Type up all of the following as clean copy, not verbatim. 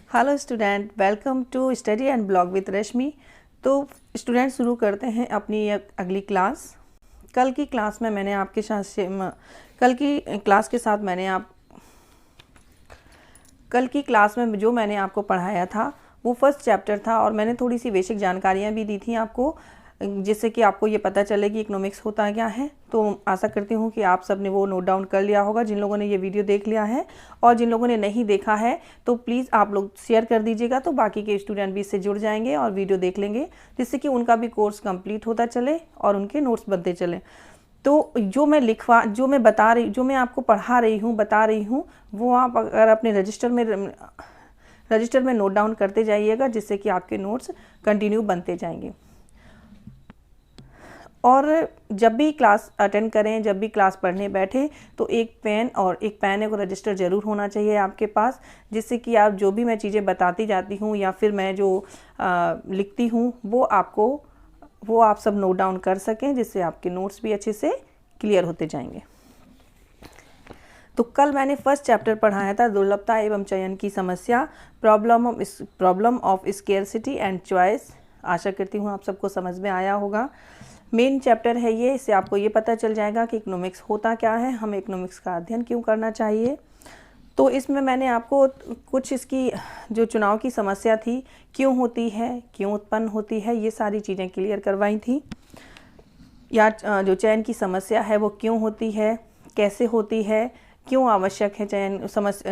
Hello student, welcome to study and blog with Rashmi. तो student शुरू करते हैं अपनी अगली क्लास। कल की क्लास में मैंने आपके साथ कल की क्लास में जो मैंने आपको पढ़ाया था वो फर्स्ट चैप्टर था और मैंने थोड़ी सी बेसिक जानकारियाँ भी दी थी आपको, जिससे कि आपको ये पता चले कि इकोनॉमिक्स होता क्या है। तो आशा करती हूँ कि आप सब ने वो नोट डाउन कर लिया होगा, जिन लोगों ने ये वीडियो देख लिया है, और जिन लोगों ने नहीं देखा है तो प्लीज़ आप लोग शेयर कर दीजिएगा, तो बाकी के स्टूडेंट भी इससे जुड़ जाएंगे और वीडियो देख लेंगे, जिससे कि उनका भी कोर्स कंप्लीट होता चले और उनके नोट्स बनते चले। तो जो मैं आपको पढ़ा रही हूँ, बता रही हूँ, वो आप अगर अपने रजिस्टर में नोट डाउन करते जाइएगा, जिससे कि आपके नोट्स कंटिन्यू बनते जाएंगे। और जब भी क्लास अटेंड करें, जब भी क्लास पढ़ने बैठे, तो एक पेन एक रजिस्टर ज़रूर होना चाहिए आपके पास, जिससे कि आप जो भी मैं चीज़ें बताती जाती हूँ या फिर मैं जो लिखती हूँ वो आप सब नोट डाउन कर सकें, जिससे आपके नोट्स भी अच्छे से क्लियर होते जाएंगे। तो कल मैंने फर्स्ट चैप्टर पढ़ाया था दुर्लभता एवं चयन की समस्या, problem of scarcity and choice. आशा करती हूँ आप सबको समझ में आया होगा। मेन चैप्टर है ये, इससे आपको ये पता चल जाएगा कि इकोनॉमिक्स होता क्या है, हमें इकोनॉमिक्स का अध्ययन क्यों करना चाहिए। तो इसमें मैंने आपको कुछ इसकी जो चुनाव की समस्या थी, क्यों होती है, क्यों उत्पन्न होती है, ये सारी चीज़ें क्लियर करवाई थी। या जो चयन की समस्या है वो क्यों होती है, कैसे होती है, क्यों आवश्यक है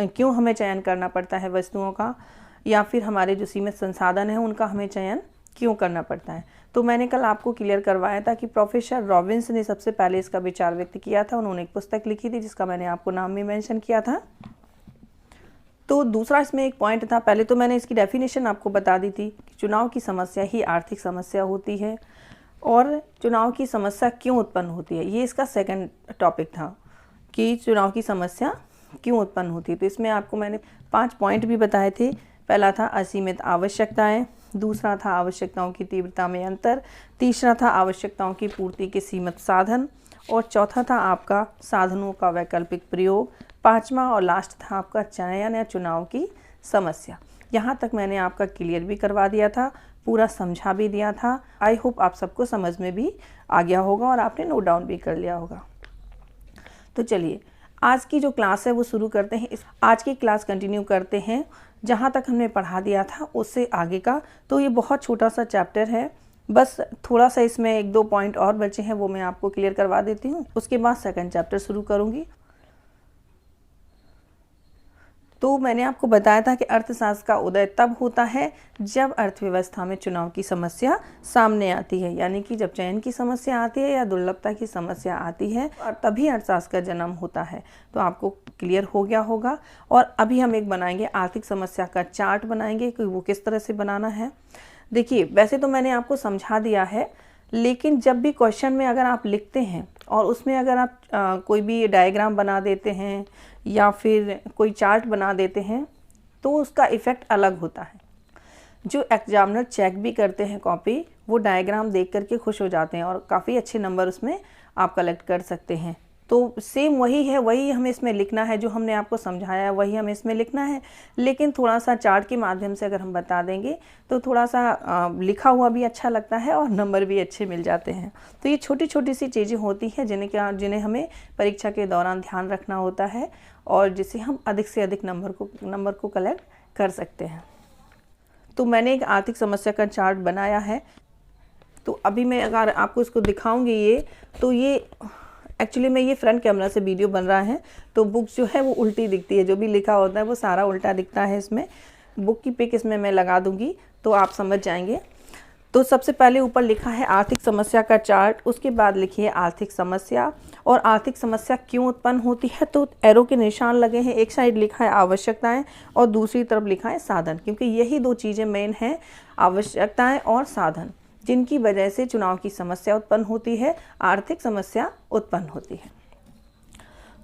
क्यों हमें चयन करना पड़ता है वस्तुओं का, या फिर हमारे जो सीमित संसाधन हैं उनका हमें चयन क्यों करना पड़ता है। तो मैंने कल आपको क्लियर करवाया था कि प्रोफेसर रॉबिन्स ने सबसे पहले इसका विचार व्यक्त किया था। उन्होंने एक पुस्तक लिखी थी जिसका मैंने आपको नाम भी मेंशन किया था। तो दूसरा इसमें एक पॉइंट था, पहले तो मैंने इसकी डेफिनेशन आपको बता दी थी कि चुनाव की समस्या ही आर्थिक समस्या होती है, और चुनाव की समस्या क्यों उत्पन्न होती है, ये इसका सेकंड टॉपिक था कि चुनाव की समस्या क्यों उत्पन्न होती है। तो इसमें आपको मैंने 5 पॉइंट भी बताए थे। पहला था असीमित आवश्यकताएं, दूसरा था आवश्यकताओं की तीव्रता में अंतर, तीसरा था आवश्यकताओं की पूर्ति के सीमित साधन, और चौथा था आपका साधनों का वैकल्पिक प्रयोग, पांचवा और लास्ट था आपका चयन या चुनाव की समस्या। यहाँ तक मैंने आपका क्लियर भी करवा दिया था, पूरा समझा भी दिया था। आई होप आप सबको समझ में भी आ गया होगा और आपने नोट डाउन भी कर लिया होगा। तो चलिए आज की जो क्लास है वो शुरू करते हैं। आज की क्लास कंटिन्यू करते हैं जहाँ तक हमने पढ़ा दिया था उससे आगे का। तो ये बहुत छोटा सा चैप्टर है, बस थोड़ा सा इसमें 1-2 पॉइंट और बचे हैं, वो मैं आपको क्लियर करवा देती हूँ। उसके बाद सेकंड चैप्टर शुरू करूँगी। तो मैंने आपको बताया था कि अर्थशास्त्र का उदय तब होता है जब अर्थव्यवस्था में चुनाव की समस्या सामने आती है, यानी कि जब चयन की समस्या आती है या दुर्लभता की समस्या आती है, और तभी अर्थशास्त्र का जन्म होता है। तो आपको क्लियर हो गया होगा। और अभी हम एक बनाएंगे आर्थिक समस्या का चार्ट बनाएंगे कि वो किस तरह से बनाना है। देखिए, वैसे तो मैंने आपको समझा दिया है, लेकिन जब भी क्वेश्चन में अगर आप लिखते हैं और उसमें अगर आप कोई भी डायग्राम बना देते हैं या फिर कोई चार्ट बना देते हैं तो उसका इफ़ेक्ट अलग होता है। जो एग्जामिनर चेक भी करते हैं कॉपी, वो डायग्राम देख करके खुश हो जाते हैं और काफ़ी अच्छे नंबर उसमें आप कलेक्ट कर सकते हैं। तो सेम वही है, वही हमें इसमें लिखना है, जो हमने आपको समझाया वही हमें इसमें लिखना है, लेकिन थोड़ा सा चार्ट के माध्यम से अगर हम बता देंगे तो थोड़ा सा लिखा हुआ भी अच्छा लगता है और नंबर भी अच्छे मिल जाते हैं। तो ये छोटी छोटी सी चीज़ें होती हैं जिन्हें हमें परीक्षा के दौरान ध्यान रखना होता है, और जिससे हम अधिक से अधिक नंबर को कलेक्ट कर सकते हैं। तो मैंने एक आर्थिक समस्या का चार्ट बनाया है। तो अभी मैं अगर आपको इसको दिखाऊंगी, तो ये एक्चुअली में ये फ्रंट कैमरा से वीडियो बन रहा है, तो बुक जो है वो उल्टी दिखती है, जो भी लिखा होता है वो सारा उल्टा दिखता है। इसमें बुक की पिक इसमें मैं लगा दूंगी तो आप समझ जाएंगे। तो सबसे पहले ऊपर लिखा है आर्थिक समस्या का चार्ट, उसके बाद लिखिए आर्थिक समस्या, और आर्थिक समस्या क्यों उत्पन्न होती है, तो एरो के निशान लगे हैं। एक साइड लिखा है आवश्यकताएं और दूसरी तरफ लिखा है साधन, क्योंकि यही 2 चीज़ें मेन हैं, आवश्यकताएं और साधन, जिनकी वजह से चुनाव की समस्या उत्पन्न होती है, आर्थिक समस्या उत्पन्न होती है।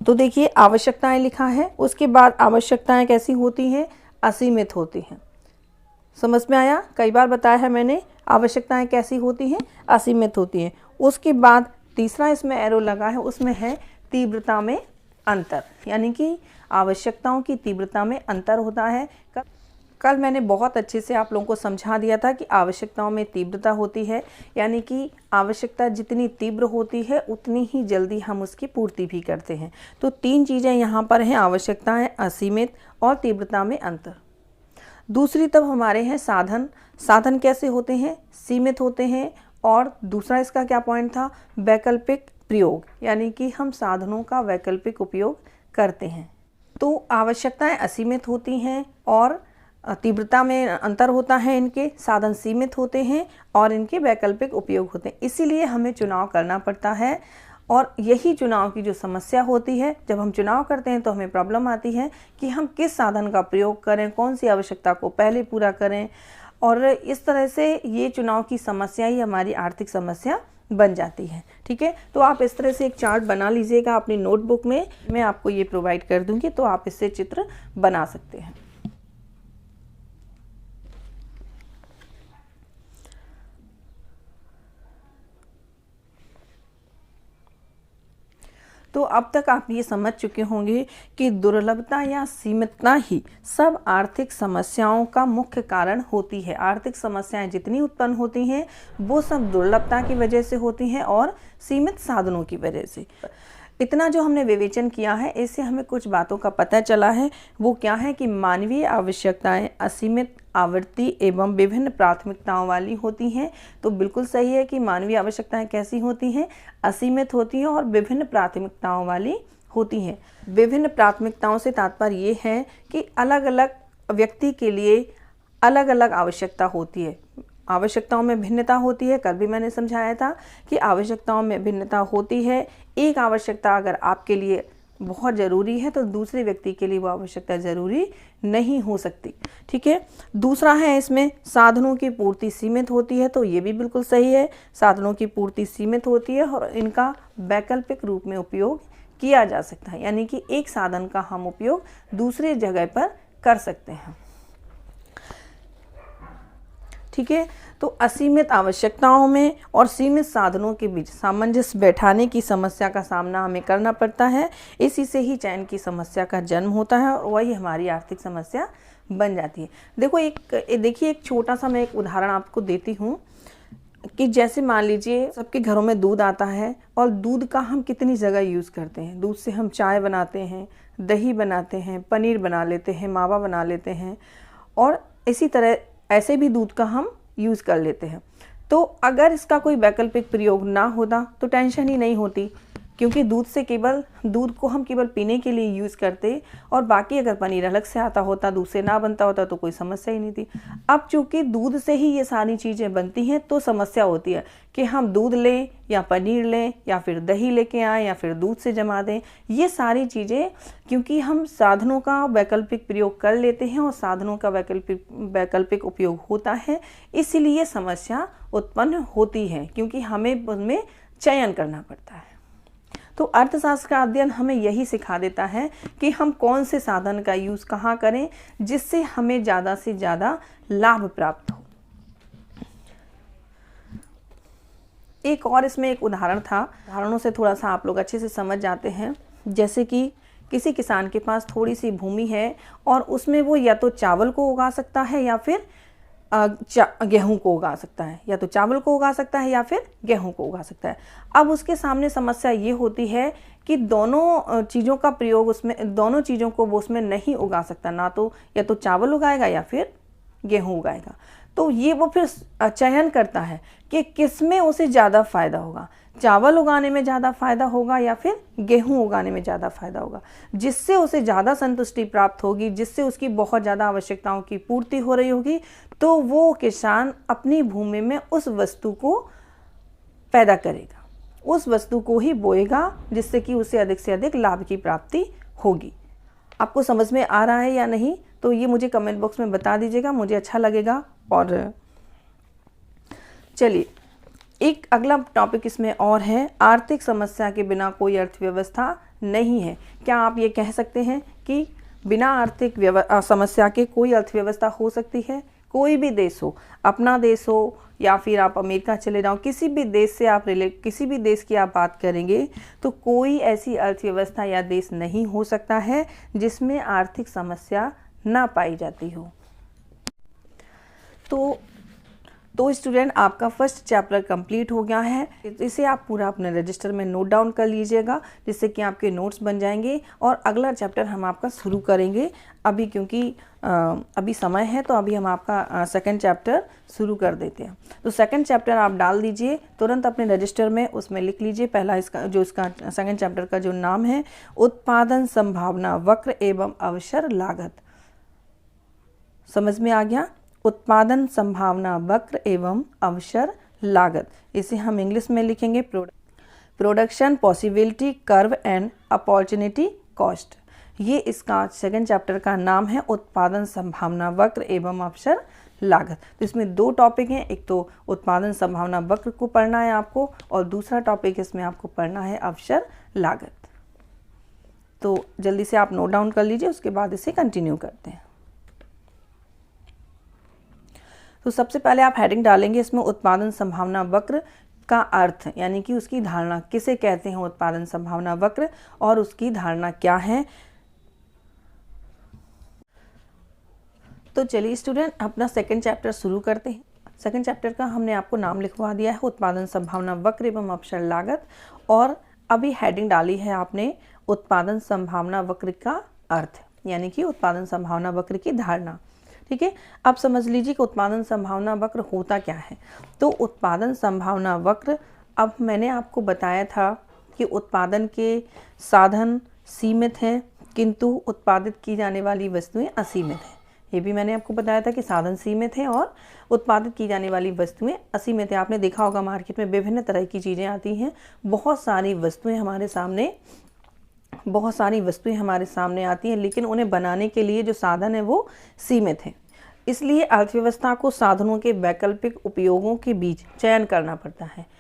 तो देखिए आवश्यकताएं लिखा है, उसके बाद आवश्यकताएं कैसी होती हैं, असीमित होती हैं। समझ में आया? कई बार बताया है मैंने, आवश्यकताएं कैसी होती हैं, असीमित होती हैं। उसके बाद तीसरा इसमें एरो लगा है, उसमें है तीव्रता में अंतर, यानी कि आवश्यकताओं की तीव्रता में अंतर होता है। कल मैंने बहुत अच्छे से आप लोगों को समझा दिया था कि आवश्यकताओं में तीव्रता होती है, यानी कि आवश्यकता जितनी तीव्र होती है उतनी ही जल्दी हम उसकी पूर्ति भी करते हैं। तो 3 चीज़ें यहाँ पर हैं, आवश्यकताएं, असीमित और तीव्रता में अंतर। दूसरी तब हमारे हैं साधन। साधन कैसे होते हैं? सीमित होते हैं। और दूसरा इसका क्या पॉइंट था? वैकल्पिक प्रयोग, यानी कि हम साधनों का वैकल्पिक उपयोग करते हैं। तो आवश्यकताएं असीमित होती हैं और तीव्रता में अंतर होता है, इनके साधन सीमित होते हैं और इनके वैकल्पिक उपयोग होते हैं। इसीलिए हमें चुनाव करना पड़ता है और यही चुनाव की जो समस्या होती है, जब हम चुनाव करते हैं तो हमें प्रॉब्लम आती है कि हम किस साधन का प्रयोग करें, कौन सी आवश्यकता को पहले पूरा करें, और इस तरह से ये चुनाव की समस्या ही हमारी आर्थिक समस्या बन जाती है। ठीक है, तो आप इस तरह से एक चार्ट बना लीजिएगा अपनी नोटबुक में, मैं आपको ये प्रोवाइड कर दूंगी, तो आप इससे चित्र बना सकते हैं। तो अब तक आप ये समझ चुके होंगे कि दुर्लभता या सीमितता ही सब आर्थिक समस्याओं का मुख्य कारण होती है। आर्थिक समस्याएं जितनी उत्पन्न होती हैं वो सब दुर्लभता की वजह से होती हैं और सीमित साधनों की वजह से। इतना जो हमने विवेचन किया है, इससे हमें कुछ बातों का पता चला है। वो क्या है कि मानवीय आवश्यकताएं असीमित आवृत्ति एवं विभिन्न प्राथमिकताओं वाली होती हैं। तो बिल्कुल सही है कि मानवीय आवश्यकताएं कैसी होती हैं? असीमित होती हैं और विभिन्न प्राथमिकताओं वाली होती हैं। विभिन्न प्राथमिकताओं से तात्पर्य ये है कि अलग अलग व्यक्ति के लिए अलग अलग आवश्यकता होती है। आवश्यकताओं में भिन्नता होती है, कल भी मैंने समझाया था कि आवश्यकताओं में भिन्नता होती है। एक आवश्यकता अगर आपके लिए बहुत ज़रूरी है तो दूसरे व्यक्ति के लिए वो आवश्यकता ज़रूरी नहीं हो सकती। ठीक है, दूसरा है इसमें साधनों की पूर्ति सीमित होती है। तो ये भी बिल्कुल सही है, साधनों की पूर्ति सीमित होती है और इनका वैकल्पिक रूप में उपयोग किया जा सकता है, यानी कि एक साधन का हम उपयोग दूसरे जगह पर कर सकते हैं। ठीक है, तो असीमित आवश्यकताओं में और सीमित साधनों के बीच सामंजस्य बैठाने की समस्या का सामना हमें करना पड़ता है। इसी से ही चयन की समस्या का जन्म होता है और वही हमारी आर्थिक समस्या बन जाती है। देखिए एक छोटा सा मैं एक उदाहरण आपको देती हूँ कि जैसे मान लीजिए सबके घरों में दूध आता है और दूध का हम कितनी जगह यूज़ करते हैं। दूध से हम चाय बनाते हैं, दही बनाते हैं, पनीर बना लेते हैं, मावा बना लेते हैं और इसी तरह ऐसे भी दूध का हम यूज़ कर लेते हैं। तो अगर इसका कोई वैकल्पिक प्रयोग ना होता तो टेंशन ही नहीं होती, क्योंकि दूध को हम केवल पीने के लिए यूज़ करते और बाकी अगर पनीर अलग से आता होता, दूध से ना बनता होता तो कोई समस्या ही नहीं थी। अब चूँकि दूध से ही ये सारी चीज़ें बनती हैं तो समस्या होती है कि हम दूध लें या पनीर लें या फिर दही लेके आएँ या फिर दूध से जमा दें। ये सारी चीज़ें क्योंकि हम साधनों का वैकल्पिक प्रयोग कर लेते हैं और साधनों का वैकल्पिक उपयोग होता है, इसीलिए समस्या उत्पन्न होती है, क्योंकि हमें उनमें चयन करना पड़ता है। तो अर्थशास्त्र का अध्ययन हमें यही सिखा देता है कि हम कौन से साधन का यूज़ कहाँ करें जिससे हमें ज़्यादा से ज़्यादा लाभ प्राप्त हो। एक और इसमें एक उदाहरण था, उदाहरणों से थोड़ा सा आप लोग अच्छे से समझ जाते हैं। जैसे कि किसी किसान के पास थोड़ी सी भूमि है और उसमें वो या तो चावल को उगा सकता है या फिर गेहूं को उगा सकता है, या तो चावल को उगा सकता है या फिर गेहूं को उगा सकता है। अब उसके सामने समस्या ये होती है कि दोनों चीज़ों का प्रयोग दोनों चीज़ों को वो उसमें नहीं उगा सकता, ना तो या तो चावल उगाएगा या फिर गेहूं उगाएगा। तो ये वो फिर चयन करता है कि किस में उसे ज़्यादा फायदा होगा, चावल उगाने में ज़्यादा फायदा होगा या फिर गेहूं उगाने में ज़्यादा फायदा होगा। जिससे उसे ज़्यादा संतुष्टि प्राप्त होगी, जिससे उसकी बहुत ज़्यादा आवश्यकताओं की पूर्ति हो रही होगी, तो वो किसान अपनी भूमि में उस वस्तु को पैदा करेगा, उस वस्तु को ही बोएगा, जिससे कि उसे अधिक से अधिक लाभ की प्राप्ति होगी। आपको समझ में आ रहा है या नहीं? तो ये मुझे कमेंट बॉक्स में बता दीजिएगा, मुझे अच्छा लगेगा। और चलिए एक अगला टॉपिक इसमें और है, आर्थिक समस्या के बिना कोई अर्थव्यवस्था नहीं है। क्या आप ये कह सकते हैं कि बिना आर्थिक समस्या के कोई अर्थव्यवस्था हो सकती है? कोई भी देश हो, अपना देश हो या फिर आप अमेरिका चले जाओ, किसी भी देश से आप किसी भी देश की आप बात करेंगे तो कोई ऐसी अर्थव्यवस्था या देश नहीं हो सकता है जिसमें आर्थिक समस्या ना पाई जाती हो। तो स्टूडेंट, आपका फर्स्ट चैप्टर कंप्लीट हो गया है। इसे आप पूरा अपने रजिस्टर में नोट डाउन कर लीजिएगा, जिससे कि आपके नोट्स बन जाएंगे। और अगला चैप्टर हम आपका शुरू करेंगे अभी, क्योंकि अभी समय है, तो अभी हम आपका सेकंड चैप्टर शुरू कर देते हैं। तो सेकंड चैप्टर आप डाल दीजिए तुरंत अपने रजिस्टर में, उसमें लिख लीजिए पहला इसका सेकंड चैप्टर का जो नाम है, उत्पादन संभावना वक्र एवं अवसर लागत। समझ में आ गया? उत्पादन संभावना वक्र एवं अवसर लागत। इसे हम इंग्लिश में लिखेंगे production possibility curve and opportunity cost. ये इसका सेकंड चैप्टर का नाम है, उत्पादन संभावना वक्र एवं अवसर लागत। तो इसमें दो टॉपिक हैं, एक तो उत्पादन संभावना वक्र को पढ़ना है आपको, और दूसरा टॉपिक इसमें आपको पढ़ना है अवसर लागत। तो जल्दी से आप नोट डाउन कर लीजिए, उसके बाद इसे कंटिन्यू करते हैं। तो सबसे पहले आप हेडिंग डालेंगे इसमें, उत्पादन संभावना वक्र का अर्थ, यानी कि उसकी धारणा, किसे कहते हैं उत्पादन संभावना वक्र और उसकी धारणा क्या है। तो चलिए स्टूडेंट, अपना सेकंड चैप्टर शुरू करते हैं। सेकंड चैप्टर का हमने आपको नाम लिखवा दिया है, उत्पादन संभावना वक्र एवं अवसर लागत, और अभी हेडिंग डाली है आपने, उत्पादन संभावना वक्र का अर्थ, यानी कि उत्पादन संभावना वक्र की धारणा। ठीक है, अब समझ लीजिए कि उत्पादन संभावना वक्र होता क्या है। तो उत्पादन संभावना वक्र, अब मैंने आपको बताया था कि उत्पादन के साधन सीमित हैं, किंतु उत्पादित की जाने वाली वस्तुएं असीमित हैं। ये भी मैंने आपको बताया था कि साधन सीमित हैं और उत्पादित की जाने वाली वस्तुएं असीमित हैं। आपने देखा होगा मार्केट में विभिन्न तरह की चीज़ें आती हैं, बहुत सारी वस्तुएं हमारे सामने आती हैं, लेकिन उन्हें बनाने के लिए जो साधन है वो सीमित है। इसलिए अर्थव्यवस्था को साधनों के वैकल्पिक उपयोगों के बीच चयन करना पड़ता है।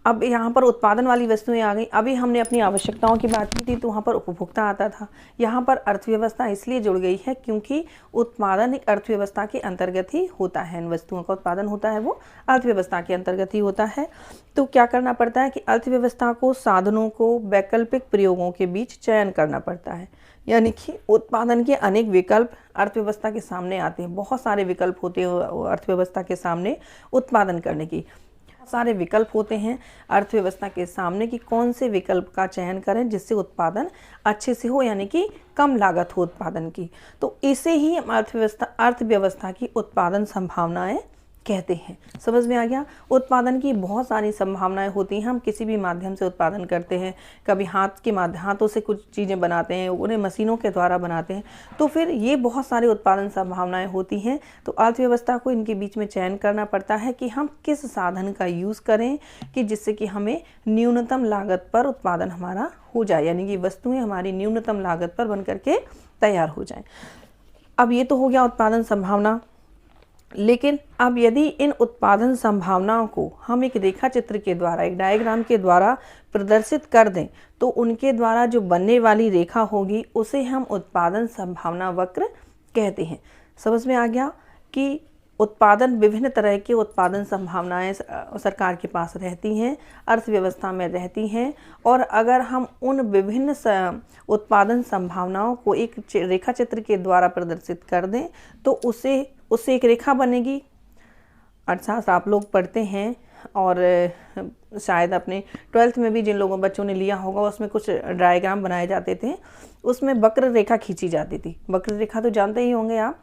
अब यहाँ पर उत्पादन वाली वस्तुएं आ गई। अभी हमने अपनी आवश्यकताओं की बात की थी, तो वहाँ पर उपभोक्ता आता था। यहाँ पर अर्थव्यवस्था इसलिए जुड़ गई है क्योंकि उत्पादन एक अर्थव्यवस्था के अंतर्गत ही होता है। इन वस्तुओं का उत्पादन होता है वो अर्थव्यवस्था के अंतर्गत ही होता है। तो क्या करना पड़ता है कि अर्थव्यवस्था को साधनों को वैकल्पिक प्रयोगों के बीच चयन करना पड़ता है, यानी कि उत्पादन के अनेक विकल्प अर्थव्यवस्था के सामने आते हैं। बहुत सारे विकल्प होते हैं अर्थव्यवस्था के सामने उत्पादन करने की, सारे विकल्प होते हैं अर्थव्यवस्था के सामने कि कौन से विकल्प का चयन करें जिससे उत्पादन अच्छे से हो, यानी कि कम लागत हो उत्पादन की। तो इसे ही अर्थव्यवस्था की उत्पादन संभावनाएं कहते हैं। समझ में आ गया? उत्पादन की बहुत सारी संभावनाएं होती हैं। हम किसी भी माध्यम से उत्पादन करते हैं, कभी हाथों से कुछ चीज़ें बनाते हैं, उन्हें मशीनों के द्वारा बनाते हैं, तो फिर ये बहुत सारी उत्पादन संभावनाएं होती हैं। तो अर्थव्यवस्था को इनके बीच में चयन करना पड़ता है कि हम किस साधन का यूज़ करें कि जिससे कि हमें न्यूनतम लागत पर उत्पादन हमारा हो जाए, यानी कि वस्तुएं हमारी न्यूनतम लागत पर बन करके तैयार हो जाएं। अब ये तो हो गया उत्पादन संभावना, लेकिन अब यदि इन उत्पादन संभावनाओं को हम एक रेखा चित्र के द्वारा, एक डायग्राम के द्वारा प्रदर्शित कर दें, तो उनके द्वारा जो बनने वाली रेखा होगी उसे हम उत्पादन संभावना वक्र कहते हैं। समझ में आ गया कि उत्पादन, विभिन्न तरह के उत्पादन संभावनाएं सरकार के पास रहती हैं, अर्थव्यवस्था में रहती हैं, और अगर हम उन विभिन्न उत्पादन संभावनाओं को एक रेखा चित्र के द्वारा प्रदर्शित कर दें तो उससे एक रेखा बनेगी। अर्थशास्त्र आप लोग पढ़ते हैं, और शायद अपने 12th में भी जिन बच्चों ने लिया होगा उसमें कुछ डायग्राम बनाए जाते थे, उसमें वक्र रेखा खींची जाती थी। वक्र रेखा तो जानते ही होंगे आप।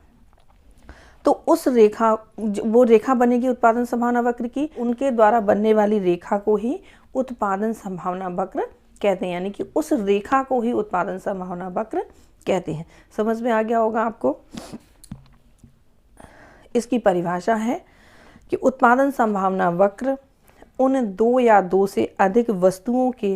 तो उस वो रेखा बनेगी उत्पादन संभावना वक्र की, उनके द्वारा बनने वाली रेखा को ही उत्पादन संभावना वक्र कहते हैं, यानी कि उस रेखा को ही उत्पादन संभावना वक्र कहते हैं। समझ में आ गया होगा आपको? इसकी परिभाषा है कि उत्पादन संभावना वक्र उन दो या दो से अधिक वस्तुओं के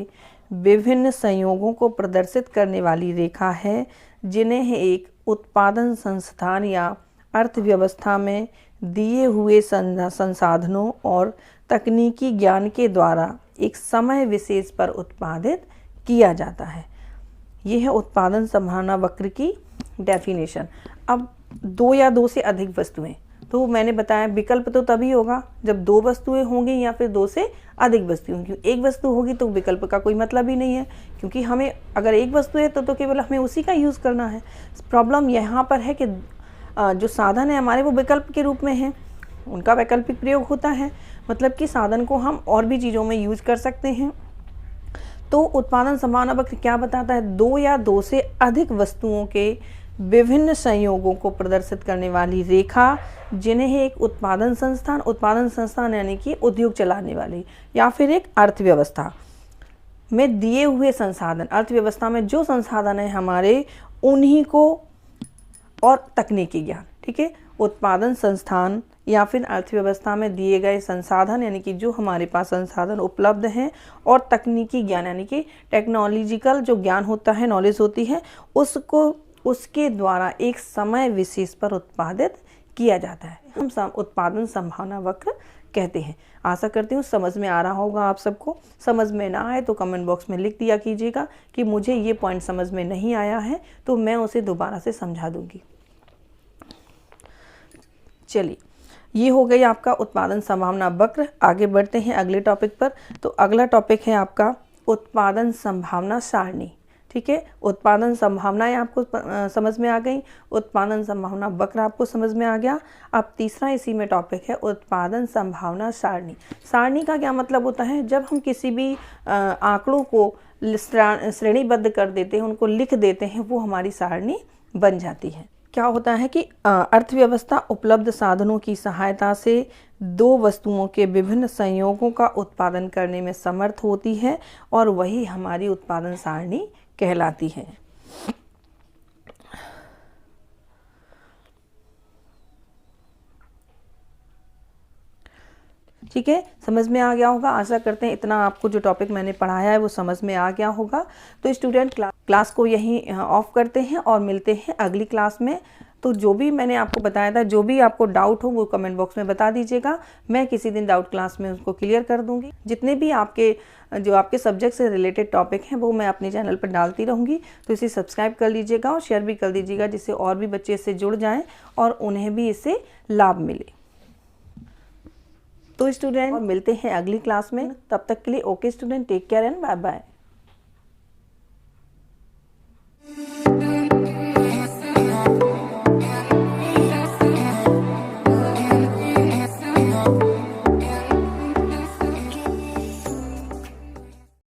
विभिन्न संयोगों को प्रदर्शित करने वाली रेखा है, जिन्हें एक उत्पादन संस्थान या अर्थव्यवस्था में दिए हुए संसाधनों और तकनीकी ज्ञान के द्वारा एक समय विशेष पर उत्पादित किया जाता है। यह है उत्पादन संभावना वक्र की डेफिनेशन। अब दो या दो से अधिक वस्तुएं, तो मैंने बताया विकल्प तो तभी होगा जब दो वस्तुएं होंगी या फिर दो से अधिक वस्तुएं होंगी। एक वस्तु होगी तो विकल्प का कोई मतलब ही नहीं है, क्योंकि हमें अगर एक वस्तु है तो केवल हमें उसी का यूज़ करना है। प्रॉब्लम यहाँ पर है कि जो साधन है हमारे वो विकल्प के रूप में है, उनका वैकल्पिक प्रयोग होता है, मतलब कि साधन को हम और भी चीज़ों में यूज कर सकते हैं। तो उत्पादन संभावना वक्र क्या बताता है? दो या दो से अधिक वस्तुओं के विभिन्न संयोगों को प्रदर्शित करने वाली रेखा, जिन्हें एक उत्पादन संस्थान यानी कि उद्योग चलाने वाली, या फिर एक अर्थव्यवस्था में दिए हुए संसाधन, अर्थव्यवस्था में जो संसाधन है हमारे, उन्हीं को, और तकनीकी ज्ञान, ठीक है, उत्पादन संस्थान या फिर अर्थव्यवस्था में दिए गए संसाधन यानी कि जो हमारे पास संसाधन उपलब्ध हैं, और तकनीकी ज्ञान यानी कि टेक्नोलॉजिकल जो ज्ञान होता है, नॉलेज होती है, उसको उसके द्वारा एक समय विशेष पर उत्पादित किया जाता है, हम उत्पादन संभावना वक्र कहते हैं। आशा करती हूँ समझ में आ रहा होगा आप सबको। समझ में ना आए तो कमेंट बॉक्स में लिख दिया कीजिएगा कि मुझे ये पॉइंट समझ में नहीं आया है, तो मैं उसे दोबारा से समझा दूंगी। चलिए, ये हो गई आपका उत्पादन संभावना वक्र। आगे बढ़ते हैं अगले टॉपिक पर। तो अगला टॉपिक है आपका उत्पादन संभावना सारणी, ठीक है। उत्पादन संभावनाएं आपको समझ में आ गई, उत्पादन संभावना वक्र आपको समझ में आ गया। अब तीसरा इसी में टॉपिक है उत्पादन संभावना सारणी। सारणी का क्या मतलब होता है? जब हम किसी भी आंकड़ों को श्रेणीबद्ध कर देते हैं, उनको लिख देते हैं, वो हमारी सारणी बन जाती है। क्या होता है कि अर्थव्यवस्था उपलब्ध साधनों की सहायता से दो वस्तुओं के विभिन्न संयोगों का उत्पादन करने में समर्थ होती है, और वही हमारी उत्पादन सारणी कहलाती है। ठीक है, समझ में आ गया होगा। आशा करते हैं इतना आपको जो टॉपिक मैंने पढ़ाया है वो समझ में आ गया होगा। तो स्टूडेंट क्लास को यहीं ऑफ करते हैं और मिलते हैं अगली क्लास में। तो जो भी मैंने आपको बताया था, जो भी आपको डाउट हो वो कमेंट बॉक्स में बता दीजिएगा, मैं किसी दिन डाउट क्लास में उसको क्लियर कर दूंगी। जितने भी आपके सब्जेक्ट से रिलेटेड टॉपिक हैं वो मैं अपने चैनल पर डालती रहूँगी, तो इसे सब्सक्राइब कर लीजिएगा और शेयर भी कर दीजिएगा, जिससे और भी बच्चे इससे जुड़ जाएँ और उन्हें भी इससे लाभ मिले। तो स्टूडेंट, मिलते हैं अगली क्लास में, तब तक के लिए okay student, take care and bye bye.